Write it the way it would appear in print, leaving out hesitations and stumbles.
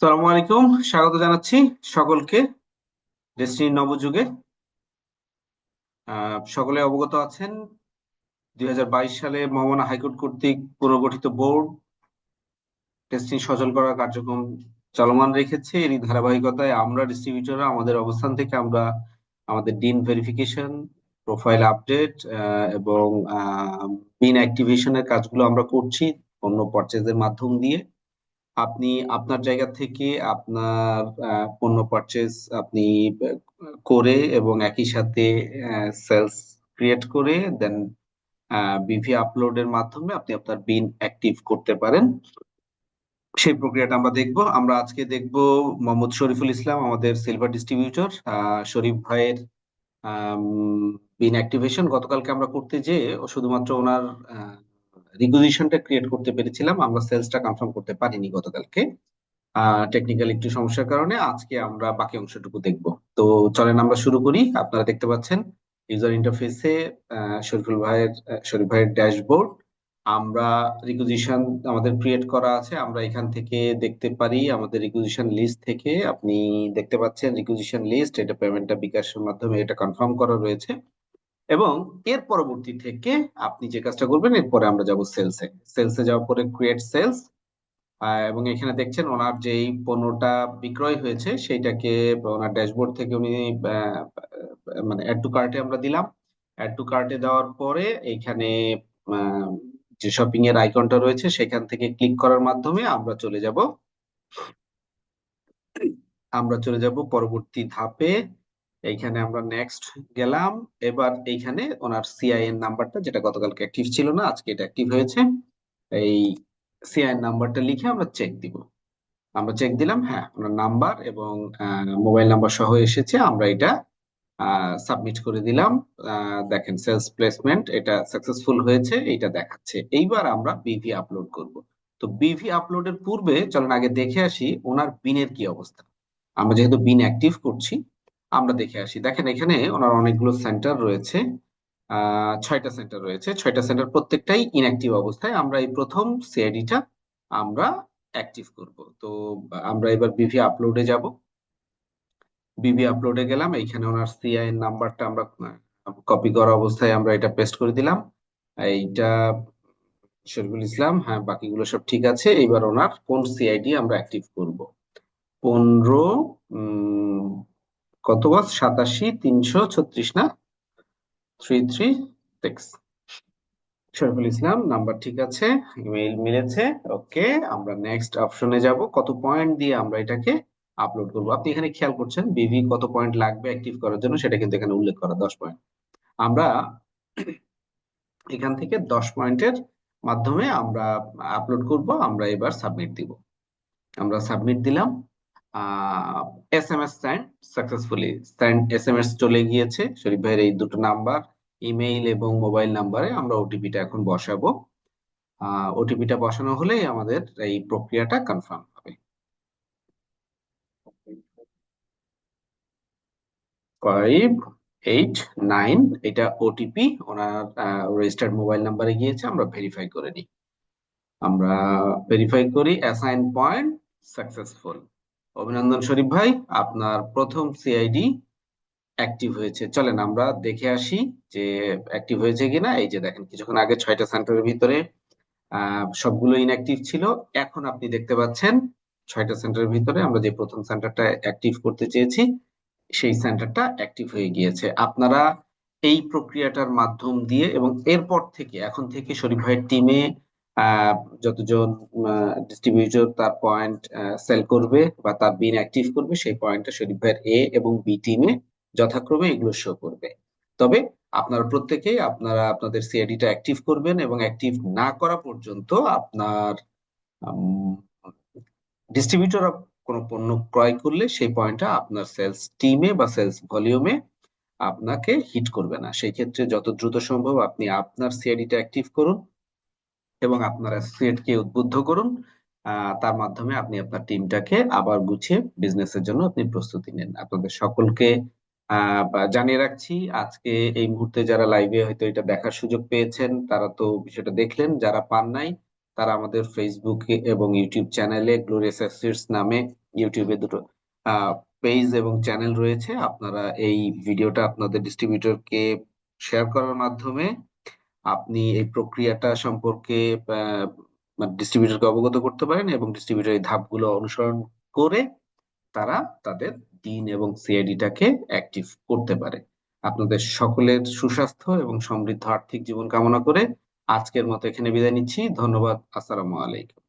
আসসালামু আলাইকুম। স্বাগত জানাচ্ছি সকলকে ডেসটিনি নবযুগে। সকলে অবগত আছেন 2022 সালে মহামান্য হাইকোর্ট কর্তৃক পুনর্গঠিত বোর্ড ডেসটিনি সচল করার কার্যক্রম চলমান রেখেছে। এরই ধারাবাহিকতায় আমরা ডিস্ট্রিবিউটররা আমাদের অবস্থান থেকে আমরা আমাদের ডিন ভেরিফিকেশন, প্রোফাইল আপডেট এবং পিন অ্যাক্টিভেশনের কাজগুলো আমরা করছি অন্য পারচেজের মাধ্যম দিয়ে। আপনি আপনার জায়গা থেকে আপনার পণ্য পারচেজ আপনি আহ, করে এবং একই সাথে সেলস ক্রিয়েট করে দেন বিভি আপলোডের মাধ্যমে আপনি আপনার বিন অ্যাক্টিভ করতে পারেন। সেই প্রক্রিয়াটা আমরা দেখব। আমরা আজকে দেখব মোহাম্মদ শরীফুল ইসলাম, আমাদের সিলভার ডিস্ট্রিবিউটর। শরীফ ভাইয়ের বিন অ্যাক্টিভেশন গতকালকে আমরা করতে যেয়ে শুধুমাত্র ওনার রিকুইজিশনটা ক্রিয়েট করতে পেরেছিলাম, আমরা সেলসটা কনফার্ম করতে পারিনি গতকালকে। টেকনিক্যাল একটু সমস্যার কারণে আজকে আমরা বাকি অংশটুকু দেখব। তো চলেন আমরা শুরু করি। আপনারা দেখতে পাচ্ছেন ইউজার ইন্টারফেসে শরীফ ভাইয়ের ড্যাশবোর্ড। আমরা রিকুইজিশন আমাদের ক্রিয়েট করা আছে, আমরা এখান থেকে দেখতে পারি আমাদের রিকুইজিশন লিস্ট থেকে। আপনি দেখতে পাচ্ছেন রিকুইজিশন লিস্ট, এটা পেমেন্টটা বিকাশের মাধ্যমে এটা কনফার্ম করা রয়েছে। এবং এর পরবর্তী থেকে আপনি যে কাজটা করবেন, এরপরে আমরা যাব সেলসে। সেলসে যাওয়ার পরে ক্রিয়েট সেলস, এবং এখানে দেখছেন ওনার যেই পণ্যটা বিক্রয় হয়েছে সেইটাকে ওনার ড্যাশবোর্ড থেকে উনি আহ, মানে অ্যাড টু কার্টে আমরা দিলাম। অ্যাড টু কার্টে দেওয়ার পরে এইখানে আহ, যে শপিং এর আইকনটা রয়েছে সেখান থেকে ক্লিক করার মাধ্যমে আমরা চলে যাব পরবর্তী ধাপে। এইখানে আমরা নেক্সট গেলাম। এবার এইখানে ওনার সিআইএন নাম্বারটা, যেটা গতকালকে অ্যাক্টিভ ছিল না, আজকে এটা অ্যাক্টিভ হয়েছে। এই সিআইএন নাম্বারটা লিখে আমরা চেক দিব। আমরা চেক দিলাম, হ্যাঁ ওনার নাম্বার এবং মোবাইল নাম্বার সহ এসেছে। আমরা এটা সাবমিট করে দিলাম। দেখেন সেলস প্লেসমেন্ট এটা সাকসেসফুল হয়েছে, এটা দেখাচ্ছে। এইবার আমরা বিভি আপলোড করব। তো বিভি আপলোডের পূর্বে চলেন আগে দেখে আসি ওনার বিনের কি অবস্থা। আমরা যেহেতু বিন অ্যাক্টিভ করছি, আমরা দেখে আসি। দেখেন এখানে ওনার অনেকগুলো সেন্টার রয়েছে, 6টা সেন্টার রয়েছে। 6টা সেন্টার প্রত্যেকটাই ইনঅ্যাক্টিভ অবস্থায়। আমরা এই প্রথম সিআইডিটা আমরা অ্যাক্টিভ করব। তো আমরা এবার বিভি আপলোডে যাব। বিবি আপলোডে গেলাম, এইখানে ওনার সিআইএন নাম্বারটা আমরা কপি করা অবস্থায় আমরা এটা পেস্ট করে দিলাম। এইটা শরীফুল ইসলাম, হ্যাঁ বাকিগুলো সব ঠিক আছে। এইবার ওনার কোন সিআইডি আমরা অ্যাক্টিভ করব? 15 কত বাস 87 336 না 336। শরীফুল ইসলাম নাম্বার ঠিক আছে, ইমেইল মিলেছে। ওকে, আমরা নেক্সট অপশনে যাব। কত পয়েন্ট দিয়ে আমরা এটাকে আপলোড করব? আপনি এখানে খেয়াল করছেন বিভি কত পয়েন্ট লাগবে অ্যাক্টিভ করার জন্য, সেটা কিন্তু এখানে উল্লেখ করা 10 পয়েন্ট। আমরা এখান থেকে 10 পয়েন্টের মাধ্যমে আমরা আপলোড করব। আমরা এবার সাবমিট দিব। আমরা সাবমিট দিলাম। S M S send successfully, send S M S চলে গিয়েছে শরীফ ভাইয়ের এই দুটো নাম্বার, ইমেইল এবং মোবাইল নাম্বারে। আমরা ওটিপিটা এখন বসাবো। ওটিপিটা বসানো হলেই আমাদের এই প্রক্রিয়াটা কনফার্ম হবে। 589, এটা ওটিপি ওনার রেজিস্টার্ড মোবাইল নাম্বারে গিয়েছে। আমরা ভেরিফাই করে নিই। আমরা ভেরিফাই করি, অ্যাসাইন পয়েন্ট সাকসেসফুল। অভিনন্দন শরীফ ভাই, আপনার প্রথম সিআইডি অ্যাক্টিভ হয়েছে। চলেন আমরা দেখে আসি যে অ্যাক্টিভ হয়েছে কিনা। এই যে দেখেন কিছুক্ষণ আগে 6টা সেন্টারের ভিতরে সবগুলো ইনঅ্যাক্টিভ ছিল। এখন আপনি দেখতে পাচ্ছেন 6টা সেন্টারের ভিতরে আমরা যে প্রথম সেন্টারটা অ্যাক্টিভ করতে চেয়েছি সেই সেন্টারটা অ্যাক্টিভ হয়ে গিয়েছে। আপনারা এই প্রক্রিয়াটার মাধ্যম দিয়ে এবং এরপর থেকে এখন থেকে শরীফ ভাইয়ের টিমে আহ যতজন ডিস্ট্রিবিউটর তার পয়েন্ট সেল করবে বা তার বিন অ্যাক্টিভ করবে, সেই পয়েন্টটা শরীফ ভাইয়ের এ এবং বি টিমে যথাক্রমে এগুলো শো করবে। তবে আপনারা প্রত্যেকেই আপনাদের সিআইডিটা অ্যাক্টিভ করবেন এবং অ্যাক্টিভ না করা পর্যন্ত আপনার ডিস্ট্রিবিউটর কোনো পণ্য ক্রয় করলে সেই পয়েন্টটা আপনার সেলস টিমে বা সেলস ভলিউমে আপনাকে হিট করবে না। সেই ক্ষেত্রে যত দ্রুত সম্ভব আপনি আপনার সিআইডিটা অ্যাক্টিভ করুন এবং আপনার অ্যাসোসিয়েটকে উদ্বুদ্ধ করুন। তার মাধ্যমে আপনি আপনার টিমটাকে আবার গুছিয়ে বিজনেসের জন্য আপনি প্রস্তুতি নেন। আপনাদের সকলকে জানিয়ে রাখছি, আজকে এই মুহূর্তে যারা লাইভে হয়তো এটা দেখার সুযোগ পেয়েছেন তারা তো বিষয়টা দেখলেন। যারা পান নাই তারা আমাদের ফেসবুকে এবং ইউটিউব চ্যানেলে গ্লোরিয়াস অ্যাসোসিয়েটস নামে ইউটিউবে দুটো পেজ এবং চ্যানেল রয়েছে। আপনারা এই ভিডিওটা আপনাদের ডিস্ট্রিবিউটরকে শেয়ার করার মাধ্যমে আপনি এই প্রক্রিয়াটা সম্পর্কে ডিস্ট্রিবিউটরকে অবগত করতে পারেন, এবং ডিস্ট্রিবিউটর এই ধাপগুলো অনুসরণ করে তারা তাদের দিন এবং সিআইডিটাকে অ্যাক্টিভ করতে পারে। আপনাদের সকলের সুস্বাস্থ্য এবং সমৃদ্ধ আর্থিক জীবন কামনা করে আজকের মতো এখানে বিদায় নিচ্ছি। ধন্যবাদ। আসসালামু আলাইকুম।